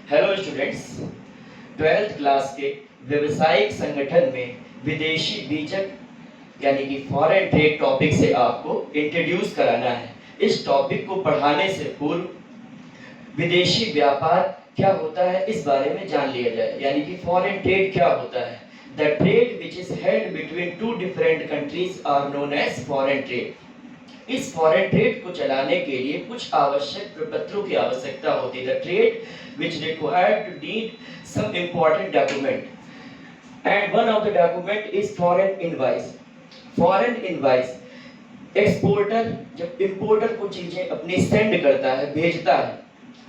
Hello students, 12th class के व्यवसायिक संगठन में विदेशी बीजक यानी कि फॉरेन ट्रेड टॉपिक से आपको इंट्रोड्यूस कराना है। इस टॉपिक को पढ़ाने से पूर्व विदेशी व्यापार क्या होता है इस बारे में जान लिया जाए, यानी कि फॉरेन ट्रेड क्या होता है। The trade which is held between two different countries are known as foreign trade. इस फॉरेन ट्रेड को चलाने के लिए कुछ आवश्यक प्रपत्रों की आवश्यकता होती है। The trade which required to need some important document and one of the document is foreign invoice. Foreign invoice exporter जब इंपोर्टर को चीजें अपनी सेंड करता है, भेजता है,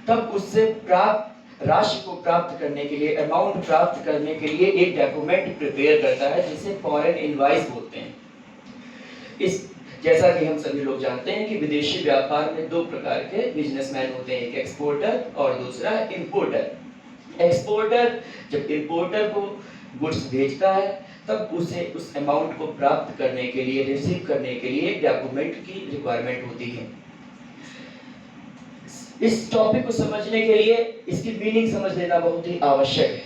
तब उससे प्राप्त राशि को प्राप्त करने के लिए, अमाउंट प्राप्त करने के लिए एक डॉक्यूमेंट प्रिपेयर करता है जिसे फॉरेन इनवॉइस बोलते हैं। इस जैसा कि हम सभी लोग जानते हैं कि विदेशी व्यापार में दो प्रकार के बिजनेसमैन होते हैं, एक एक्सपोर्टर और दूसरा इंपोर्टर। एक्सपोर्टर जब इंपोर्टर को गुड्स भेजता है तब उसे उस अमाउंट को प्राप्त करने के लिए, रिसीव करने के लिए एक डॉक्यूमेंट की रिक्वायरमेंट होती है। इस टॉपिक को समझने के लिए इसकी मीनिंग समझ लेना बहुत ही आवश्यक है।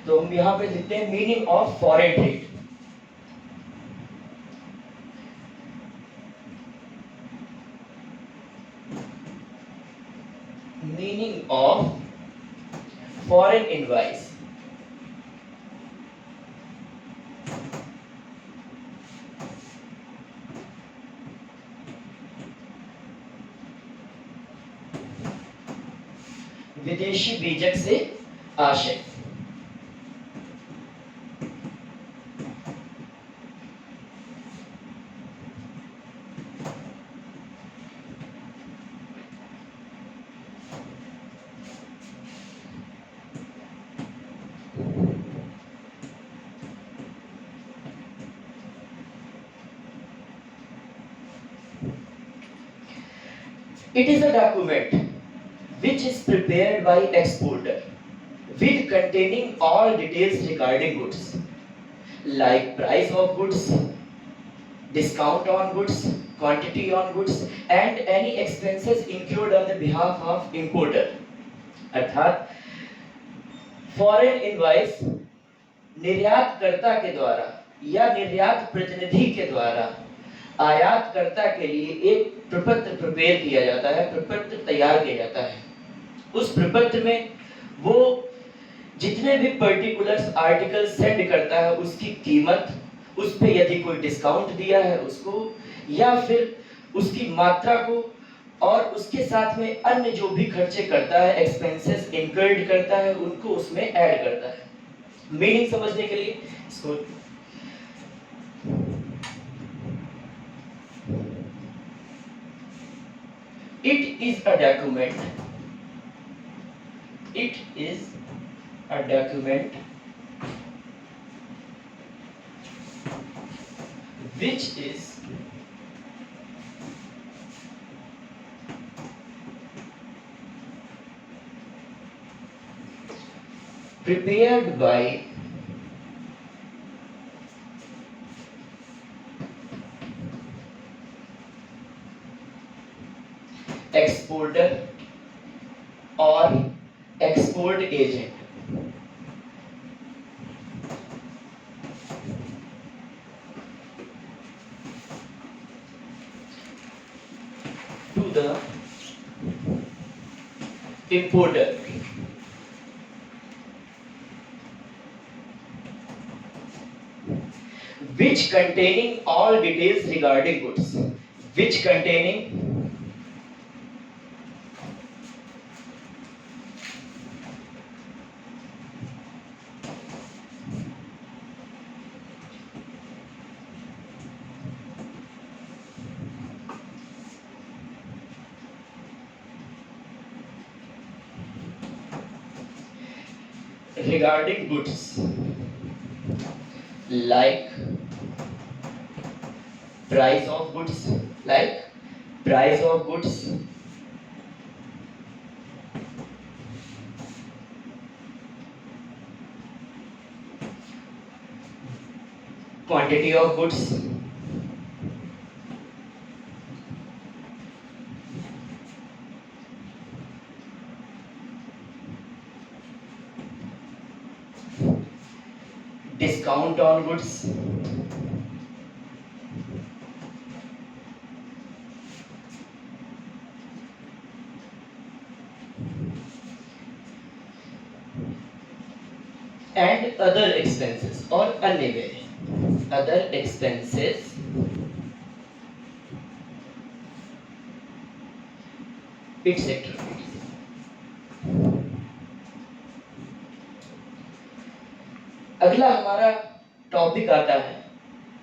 तो हम यहाँ पे लिखते हैं meaning of foreign trade. Meaning of foreign invoice. विदेशी बीजक से आशय। It is a document which is prepared by exporter with containing all details regarding goods like price of goods, discount on goods, quantity on goods and any expenses incurred on the behalf of importer। अर्थात foreign invoice निर्यातकर्ता के द्वारा या निर्यात प्रतिनिधि के द्वारा आयातकर्ता के लिए एक प्रपत्र प्रिपेयर किया जाता है, प्रपत्र तैयार किया जाता है। उस प्रपत्र में वो जितने भी पर्टिकुलर्स आर्टिकल सेंड करता है उसकी कीमत, उस पे यदि कोई डिस्काउंट दिया है उसको, या फिर उसकी मात्रा को, और उसके साथ में अन्य जो भी खर्चे करता है, एक्सपेंसेस इनकर्ड करता है, उनको उसमें ऐड करता है। मीनिंग समझने के लिए इसको it is a document which is prepared by exporter or export agent to the importer, which containing all details regarding goods, which containing regarding goods like price of goods, quantity of goods, discount on goods, and other expenses or अन्य व्यय, other expenses etc. अगला हमारा topic आता है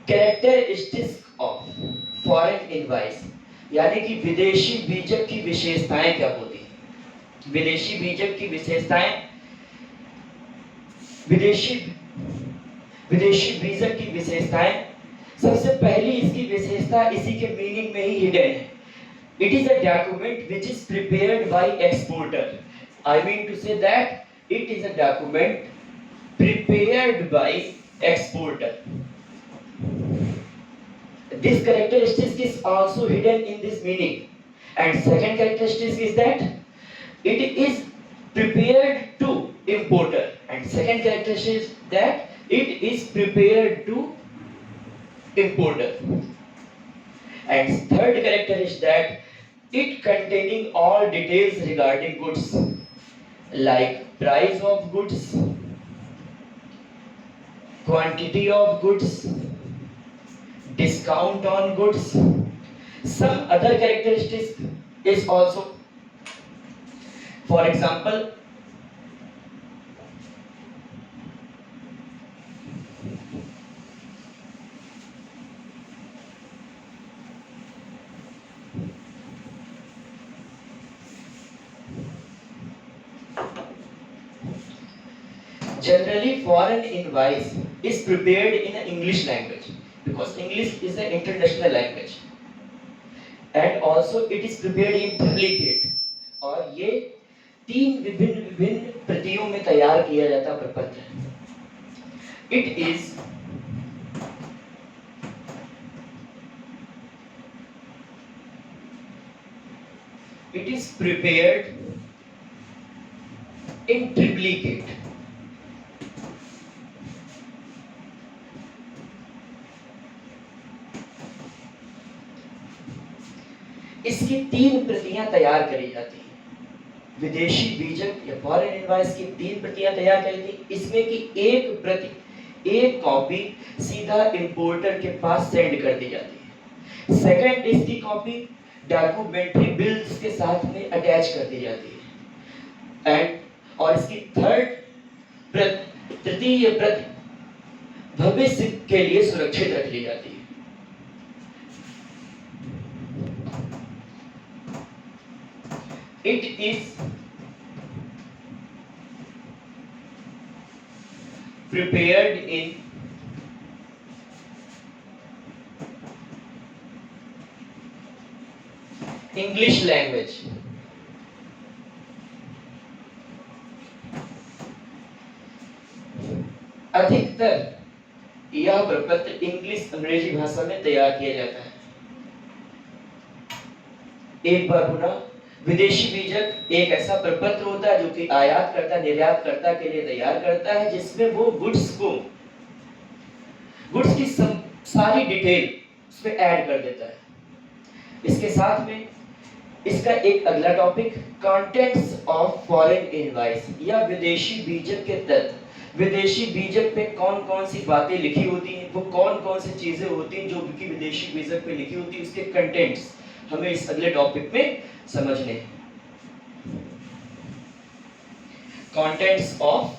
characteristics of foreign invoice, यानी कि विदेशी बीजक की विशेषताएं क्या होती हैं। विदेशी बीजक की विशेषताएं, विदेशी विदेशी बीजक की विशेषताएं, सबसे पहली इसकी विशेषता इसी के मीनिंग में ही हिडन है। It is a document which is prepared by exporter. I mean to say that it is a document prepared by exporter. This characteristic is also hidden in this meaning. And second characteristic is that it is prepared to importer. And second characteristic is that it is prepared to importer. And third character is that it containing all details regarding goods, like price of goods, quantity of goods, discount on goods. Some other characteristics is also, for example, generally foreign invoice is prepared in English language because English is an international language, and also it is prepared in triplicate, और ये तीन विभिन्न विभिन्न प्रतियों में तैयार किया जाता प्रपत्र। It is prepared in triplicate. इसकी तीन प्रतियां तैयार करी जाती हैं। विदेशी बीजक या फॉरेन इनवॉइस की तीन प्रतियां तैयार करी थी, इसमें की एक प्रति, एक कॉपी सीधा इंपोर्टर के पास सेंड कर दी जाती है। सेकंड, इसकी कॉपी डॉक्यूमेंट्री बिल्स के साथ में अटैच कर दी जाती है। एंड और इसकी थर्ड, तृतीय प्रति भविष्य के लिए सुरक्षित रख ली जाती है। It is prepared in English language. अधिकतर यह प्रपत्र इंग्लिश अंग्रेजी भाषा में तैयार किया जाता है। एक बार पुनः, विदेशी बीजक एक ऐसा प्रपत्र होता है जो कि आयातकर्ता निर्यातकर्ता के लिए तैयार करता है, जिसमें वो गुड्स की सारी डिटेल उसमें ऐड कर देता है। इसके साथ में इसका एक अगला topic contents of foreign invoice या विदेशी बीजक के तत्व। विदेशी बीजक पे कौन कौन सी बातें लिखी होती हैं, वो कौन कौन सी चीजें होती हैं जो कि विदेशी बीजक पे लिखी होती है, उसके कंटेंट्स हमें इस अगले टॉपिक में समझने। कंटेंट्स ऑफ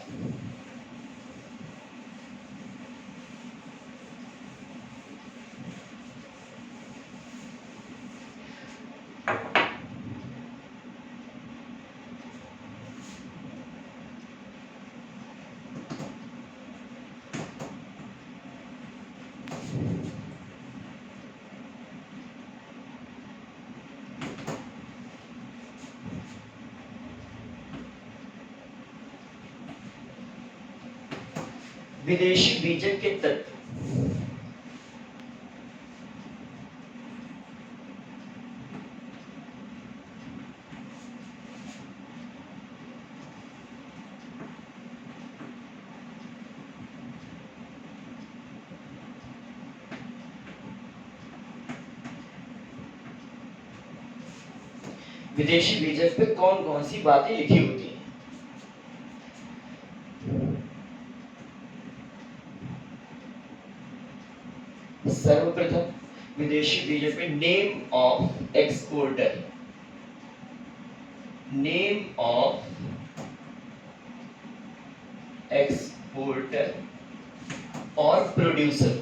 विदेशी बीजक के तत्व। विदेशी बीजक पे कौन कौन सी बातें लिखी होती हैं। सर्वप्रथम विदेशी बीजक पे name of exporter, name of exporter और प्रोड्यूसर।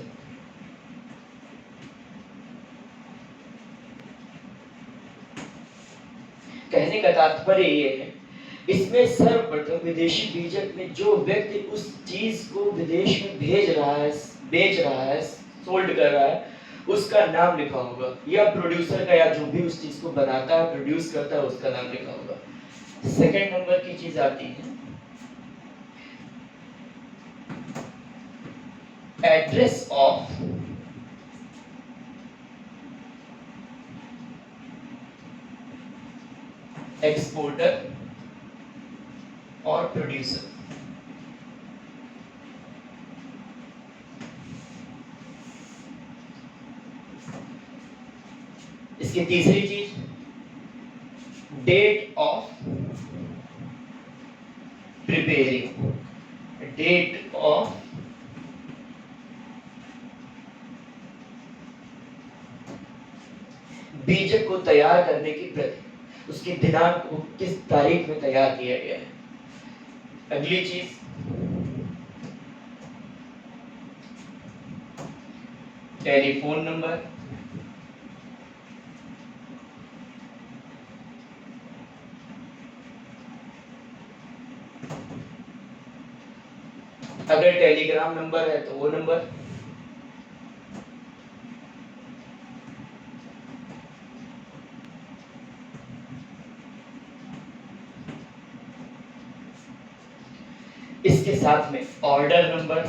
कहने का तात्पर्य ये है, इसमें सर्वप्रथम विदेशी बीजक में जो व्यक्ति उस चीज को विदेश में भेज रहा है, बेच रहा है, सोल्ड कर रहा है, उसका नाम लिखा होगा, या प्रोड्यूसर का, या जो भी उस चीज को बनाता है, प्रोड्यूस करता है, उसका नाम लिखा होगा। सेकंड नंबर की चीज आती है एड्रेस ऑफ एक्सपोर्टर और प्रोड्यूसर। इसकी तीसरी चीज date of preparing, date of बीजक को तैयार करने की प्रति, उसके दिनांक को किस तारीख में तैयार किया गया है। अगली चीज टेलीफोन नंबर, अगर टेलीग्राम नंबर है तो वो नंबर, इसके साथ में ऑर्डर नंबर,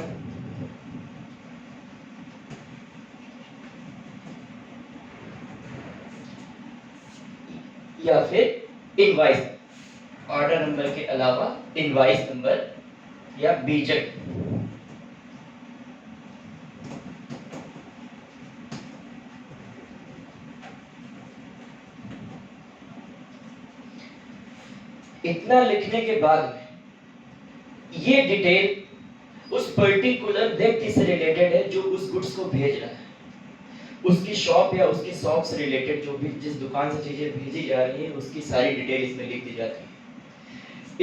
या फिर इनवॉइस, ऑर्डर नंबर के अलावा इनवॉइस नंबर या बीजक। इतना लिखने के बाद में ये डिटेल उस पर्टिकुलर व्यक्ति से रिलेटेड है जो उस गुड्स को भेज रहा है, उसकी शॉप या उसकी शॉप से रिलेटेड जो भी जिस दुकान से चीजें भेजी जा रही है उसकी सारी डिटेल इसमें लिख दी जाती है।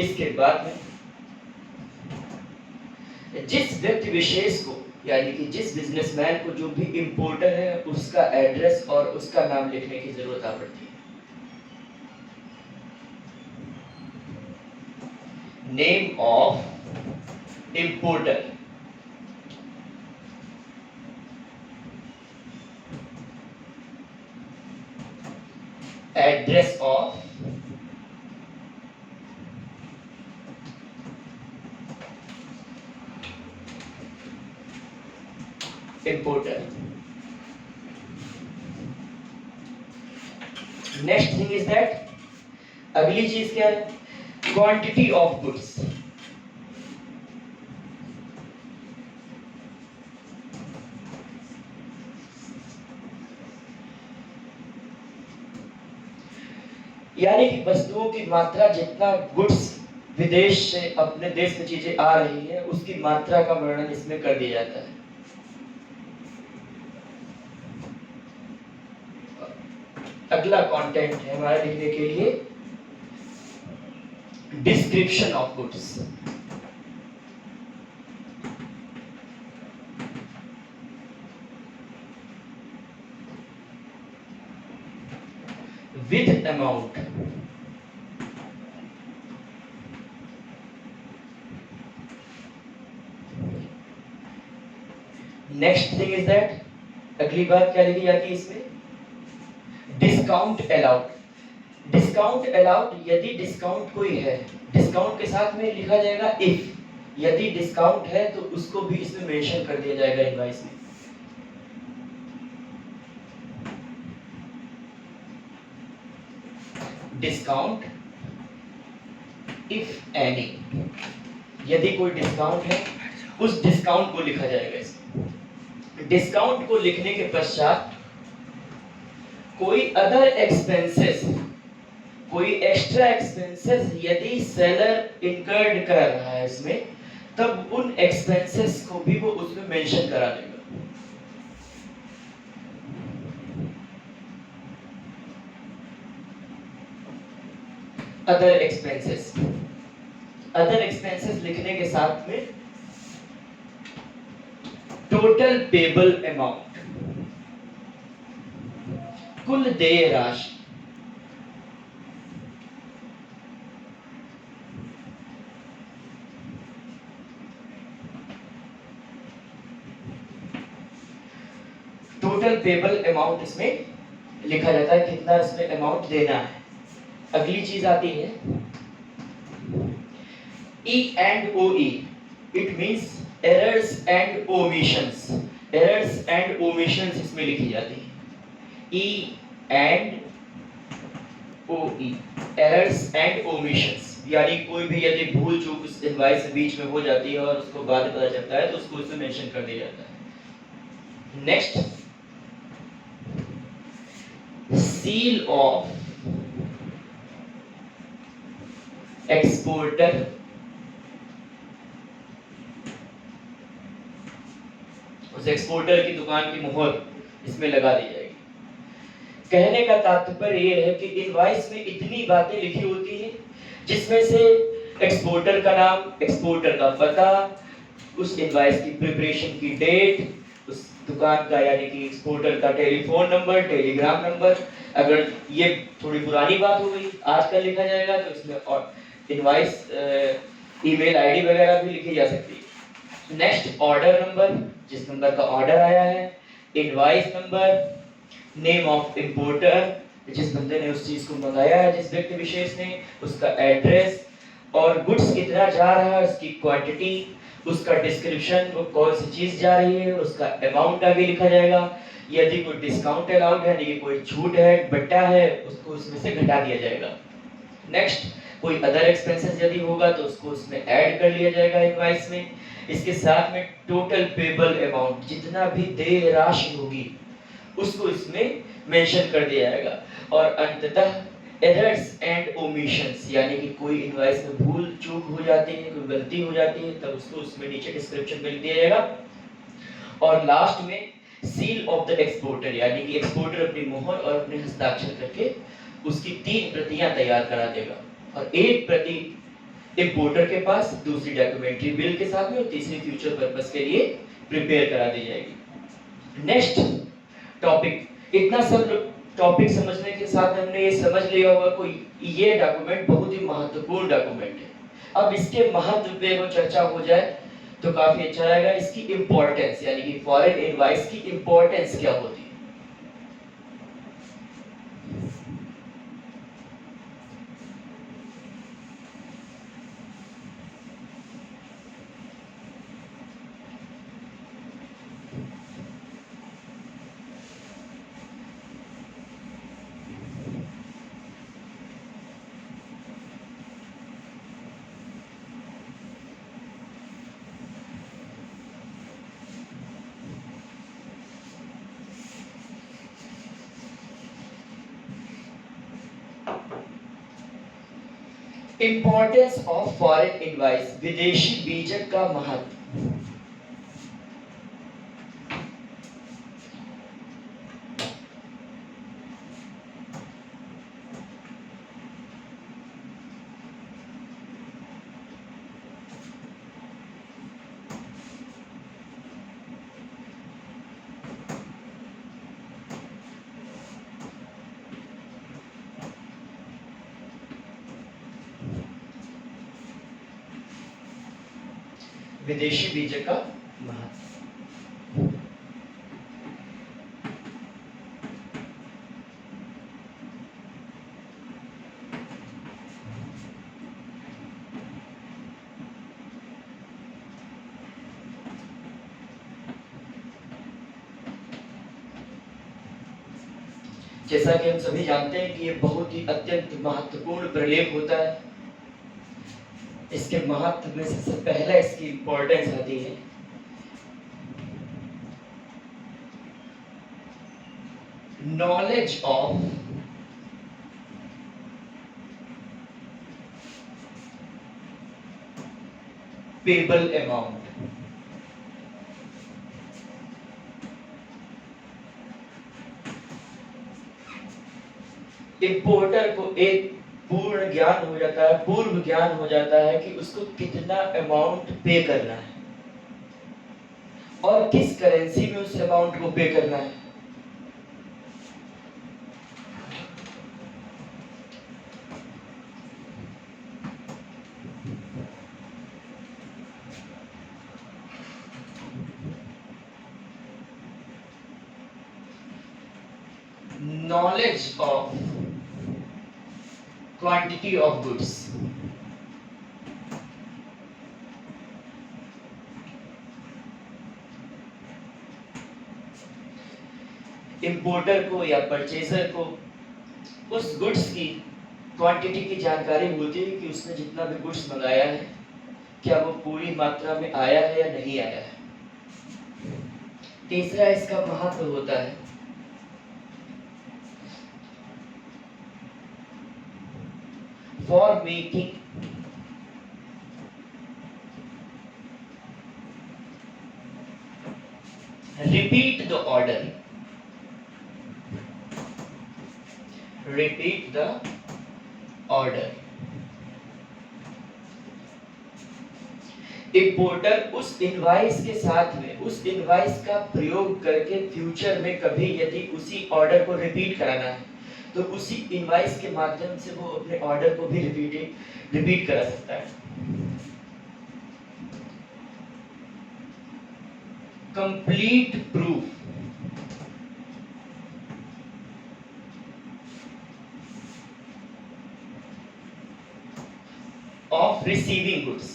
इसके बाद में जिस व्यक्ति विशेष को, यानी कि जिस बिजनेसमैन को जो भी इंपोर्टर है, उसका एड्रेस और उसका नाम लिखने की जरूरत आ पड़ती है। Name of importer, address of importer. Next thing is that, अगली चीज क्या है, क्वांटिटी ऑफ गुड्स। यानी कि वस्तुओं की मात्रा, जितना गुड्स विदेश से अपने देश में चीजें आ रही है उसकी मात्रा का वर्णन इसमें कर दिया जाता है। अगला कंटेंट है हमारा लिखने के लिए description of goods. With amount, next thing is that, अगली बात क्या लिखी जाती है इसमें, डिस्काउंट अलाउड। डिस्काउंट अलाउड, यदि डिस्काउंट कोई है, डिस्काउंट के साथ में लिखा जाएगा इफ, यदि डिस्काउंट है तो उसको भी इसमें मेंशन कर दिया जाएगा इनवॉइस में। डिस्काउंट इफ एनी, यदि कोई डिस्काउंट है उस डिस्काउंट को लिखा जाएगा इसमें। डिस्काउंट को लिखने के पश्चात कोई अदर एक्सपेंसेस, कोई एक्स्ट्रा एक्सपेंसेस यदि सेलर इनकर्ड कर रहा है इसमें, तब उन एक्सपेंसेस को भी वो उसमें मेंशन करा देगा। अदर एक्सपेंसेस, अदर एक्सपेंसेस लिखने के साथ में टोटल पेबल अमाउंट, कुल देय राशि, टोटल पेबल अमाउंट इसमें लिखा जाता है, कितना इसमें अमाउंट देना है। अगली चीज आती है E and O E, it means errors and omissions. Errors and omissions इसमें लिखी जाती है, E and O E, errors and omissions, यानी कोई भी यदि भूल चूक उस इनवॉइस के बीच में हो जाती है और उसको बाद में पता चलता है तो उसको इसमें मेंशन कर दिया जाता है। नेक्स्ट, सील ऑफ एक्सपोर्टर, उस एक्सपोर्टर की दुकान की मोहर इसमें लगा दी जाएगी। कहने का तात्पर्य यह है कि इनवॉइस में इतनी बातें लिखी होती हैं जिसमें से एक्सपोर्टर का नाम, एक्सपोर्टर का पता, उस इनवॉइस की प्रिपरेशन की डेट, उस दुकान का यानी कि एक्सपोर्टर का टेलीफोन नंबर, टेलीग्राम नंबर, अगर ये थोड़ी पुरानी बात हो गई आजकल लिखा जाएगा तो इसमें और इनवॉइस ईमेल आईडी वगैरह भी लिखी जा सकती है। नेक्स्ट, ऑर्डर नंबर, जिस नंबर का ऑर्डर आया है, invoice number, name of importer, जिस बंदे ने उस चीज को मंगाया है, जिस व्यक्ति विशेष ने, उसका एड्रेस, और गुड्स कितना जा रहा है, उसकी क्वांटिटी, उसका डिस्क्रिप्शन, वो कौन सी चीज जा रही है, उसका अमाउंट आगे लिखा जाएगा। यदि कोई डिस्काउंट अलाउड है, यानी कि कोई छूट है, बट्टा है, उसको उसमें से घटा दिया जाएगा। नेक्स्ट, कोई अदर एक्सपेंसेस यदि होगा तो उसको उसमें ऐड कर लिया जाएगा इनवॉइस में। इसके साथ में टोटल पेबल अमाउंट, जितना भी देय राशि होगी उसको इसमें मेंशन कर दिया जाएगा। और अंततः एरर्स एंड ओमिशंस, यानी कि कोई इनवॉइस में भूल चूक हो जाती है, कोई गलती हो जाती है, तब उसको उसमें नीचे डिस्क्रिप्शन में लिख दिया जाएगा। और लास्ट में सील ऑफ द एक्सपोर्टर, यानी कि एक्सपोर्टर अपनी मोहर और अपने हस्ताक्षर करके उसकी 3 प्रतियां तैयार करा देगा, और एक प्रति इंपोर्टर के पास, दूसरी डॉक्यूमेंट्री बिल के साथ में, और तीसरी फ्यूचर पर्पस के लिए प्रिपेयर करा दी जाएगी। नेक्स्ट टॉपिक, इतना सब टॉपिक समझने के साथ हमने ये समझ लिया होगा कोई ये डॉक्यूमेंट बहुत ही महत्वपूर्ण डॉक्यूमेंट है। अब इसके महत्व पे वो चर्चा हो जाए तो काफी अच्छा रहेगा। इसकी इंपॉर्टेंस, यानी कि फॉरेन इनवॉइस की इंपॉर्टेंस क्या होती है। इंपॉर्टेंस ऑफ फॉरेन इनवॉइस, विदेशी बीजक का महत्व। विदेशी बीजक का महत्व। जैसा कि हम सभी जानते हैं कि ये बहुत ही अत्यंत महत्वपूर्ण प्रलेख होता है। इसके महत्व में सबसे पहला इसकी इंपॉर्टेंस आती है। Knowledge of payable amount. Importer को एक पूर्ण ज्ञान हो जाता है, पूर्व ज्ञान हो जाता है कि उसको कितना अमाउंट पे करना है और किस करेंसी में उस अमाउंट को पे करना है। Knowledge of quantity of goods। Importer को या परचेजर को उस गुड्स की क्वांटिटी की जानकारी होती है कि उसने जितना भी गुड्स मंगाया है क्या वो पूरी मात्रा में आया है या नहीं आया है। तीसरा इसका महत्व होता है for making repeat the order, repeat the order। Importer उस इनवाइस के साथ में उस इनवाइस का प्रयोग करके फ्यूचर में कभी यदि उसी ऑर्डर को रिपीट कराना है तो उसी इनवाइस के माध्यम से वो अपने ऑर्डर को भी रिपीट करा सकता है। Complete proof of receiving goods.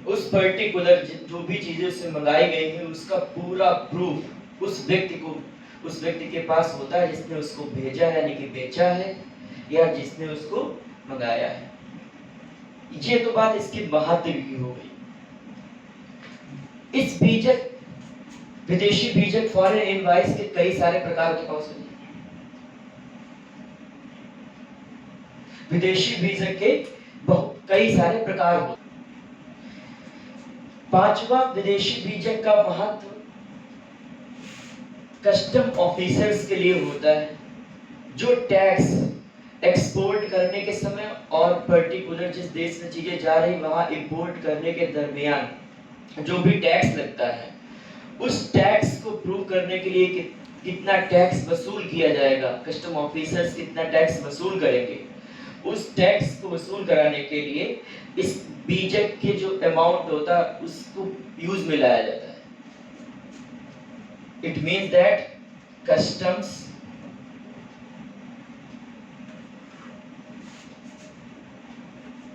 उस पर्टिकुलर जो भी चीजें उससे मंगाई गई है उसका पूरा प्रूफ उस व्यक्ति के पास होता है जिसने उसको भेजा है यानी कि बेचा है या जिसने उसको मंगाया है। ये तो बात इसकी महत्व की हो गई। इस बीजक विदेशी बीजक फॉरेन इनवॉइस के कई सारे प्रकार के कौन से विदेशी बीजक के कई सारे प्रकार होते। पांचवा विदेशी बीजक का महत्व कस्टम ऑफिसर्स के लिए होता है जो टैक्स एक्सपोर्ट करने के समय और पर्टिकुलर जिस देश में चीजें जा रही वहां इंपोर्ट करने के दरमियान जो भी टैक्स लगता है उस टैक्स को प्रूव करने के लिए कि कितना टैक्स वसूल किया जाएगा, कस्टम ऑफिसर्स कितना टैक्स वसूल करेंगे, उस टैक्स को वसूल कराने के लिए इस बीजक के जो अमाउंट होता है उसको यूज में लाया जाता है। It means that customs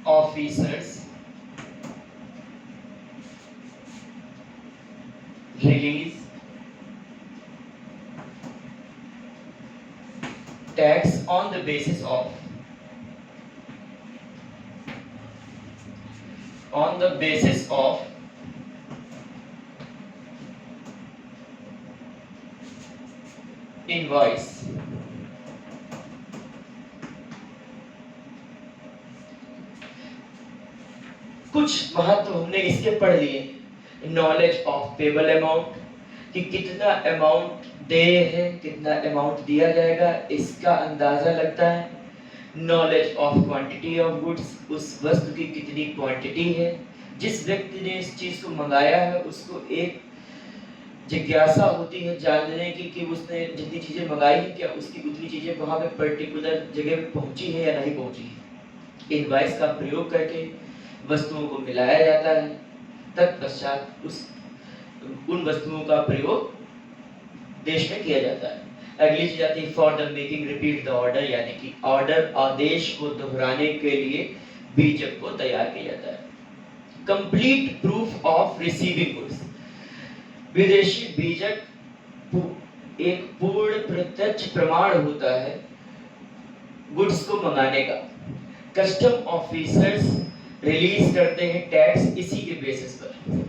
officers release tax on the basis of invoice। कुछ महत्व हमने इसके पढ़ लिए। नॉलेज ऑफ पेबल अमाउंट कि कितना अमाउंट दे है, कितना अमाउंट दिया जाएगा इसका अंदाजा लगता है। Knowledge of quantity of goods उस वस्तु की कितनी क्वांटिटी है। जिस व्यक्ति ने इस चीज को मंगाया है उसको एक जिज्ञासा होती है जानने की कि उसने जितनी चीजें मंगाई है क्या उसकी उतनी चीजें वहां पे पर्टिकुलर जगह पे पहुंची है या नहीं पहुंची है। इनवॉइस का प्रयोग करके वस्तुओं को मिलाया जाता है, तत्पश्चात उन वस्तुओं का प्रयोग देश में किया जाता है। अगली चीज आती है for the making repeat the order यानी कि ऑर्डर आदेश को दोहराने के लिए बीजक को तैयार किया जाता है। Complete proof of receiving goods विदेशी बीजक एक पूर्ण प्रत्यक्ष प्रमाण होता है गुड्स को मंगाने का। कस्टम ऑफिसर्स रिलीज करते हैं टैक्स इसी के बेसिस पर।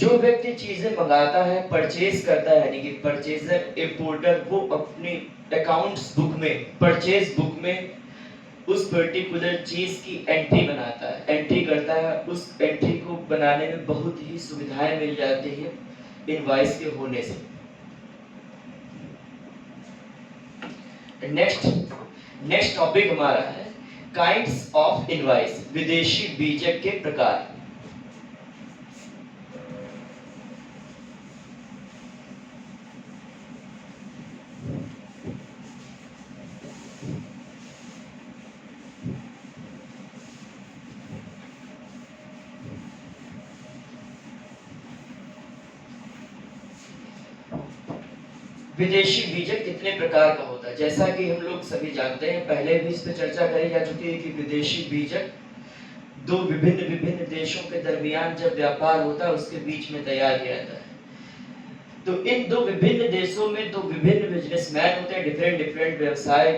जो व्यक्ति चीजें मंगाता है, परचेज करता है, यानी कि परचेजर, इंपोर्टर, वो अपनी अकाउंट्स बुक में, परचेज बुक में उस पर्टिकुलर चीज की एंट्री बनाता है, एंट्री करता है। उस एंट्री को बनाने में बहुत ही सुविधाएं मिल जाती है इनवॉइस के होने से। नेक्स्ट टॉपिक हमारा है काइंड्स ऑफ इनवॉइस, विदेशी बीजक के प्रकार। विदेशी बीजक कितने प्रकार का होता है? जैसा कि हम लोग सभी जानते हैं, पहले भी इस पर चर्चा करी जा चुकी है कि विदेशी बीजक दो विभिन्न देशों के दरमियान जब व्यापार होता है उसके बीच में तैयार किया जाता है। तो इन दो विभिन्न देशों में दो विभिन्न बिजनेसमैन होते हैं, डिफरेंट व्यवसाय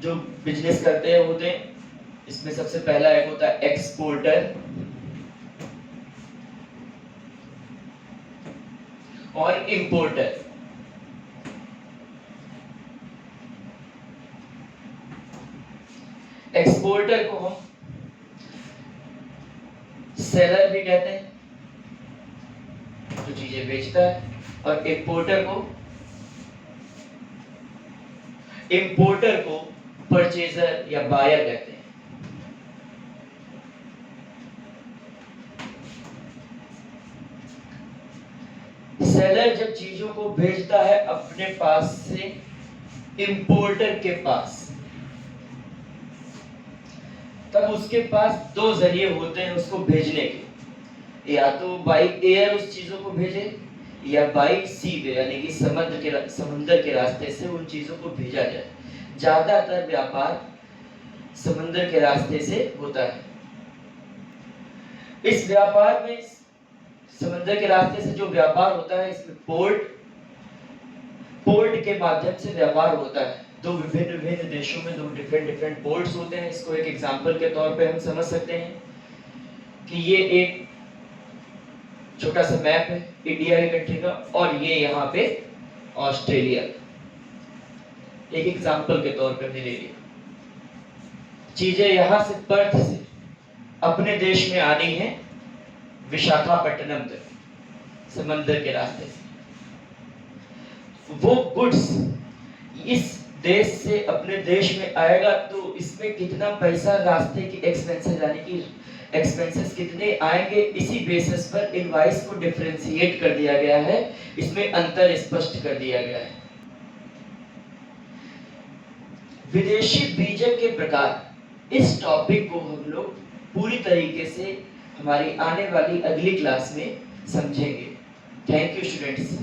जो बिजनेस करते हैं होते हैं। इसमें सबसे पहला एक होता है एक्सपोर्टर और इंपोर्टर। एक्सपोर्टर को हम सेलर भी कहते हैं, जो चीजें बेचता है, और इंपोर्टर को परचेजर या बायर कहते हैं। सेलर जब चीजों को भेजता है अपने पास से इंपोर्टर के पास, तब उसके पास दो जरिए होते हैं उसको भेजने के, या तो बाई एयर उस चीजों को भेजे या बाई सी वे, यानी कि समुद्र के रास्ते से उन चीजों को भेजा जाए। ज्यादातर व्यापार समुद्र के रास्ते से होता है। इस व्यापार में, समुद्र के रास्ते से जो व्यापार होता है, इसमें पोर्ट के माध्यम से व्यापार होता है। दो विभिन्न देशों में दो डिफरेंट पोर्ट्स होते हैं। इसको एक एग्जांपल के तौर पे हम समझ सकते हैं कि ये एक छोटा सा मैप है इंडिया के कंट्री का, और ये यहाँ पे ऑस्ट्रेलिया। एक एग्जांपल के तौर पे हमने ले लिया। चीजें यहाँ से पर्थ से अपने देश में आनी है विशाखापट्टनम तक, समंदर के रास्ते से। वो गुड्स इस देश से अपने देश में आएगा तो इसमें कितना पैसा, रास्ते की एक्सपेंसेस, यानी कि एक्सपेंसेस कितने आएंगे, इसी बेसिस पर इनवॉइस को डिफरेंशिएट कर दिया गया है। इसमें अंतर स्पष्ट कर दिया गया है। विदेशी बीजक के प्रकार, इस टॉपिक को हम लोग पूरी तरीके से हमारी आने वाली अगली क्लास में समझेंगे। Thank you students.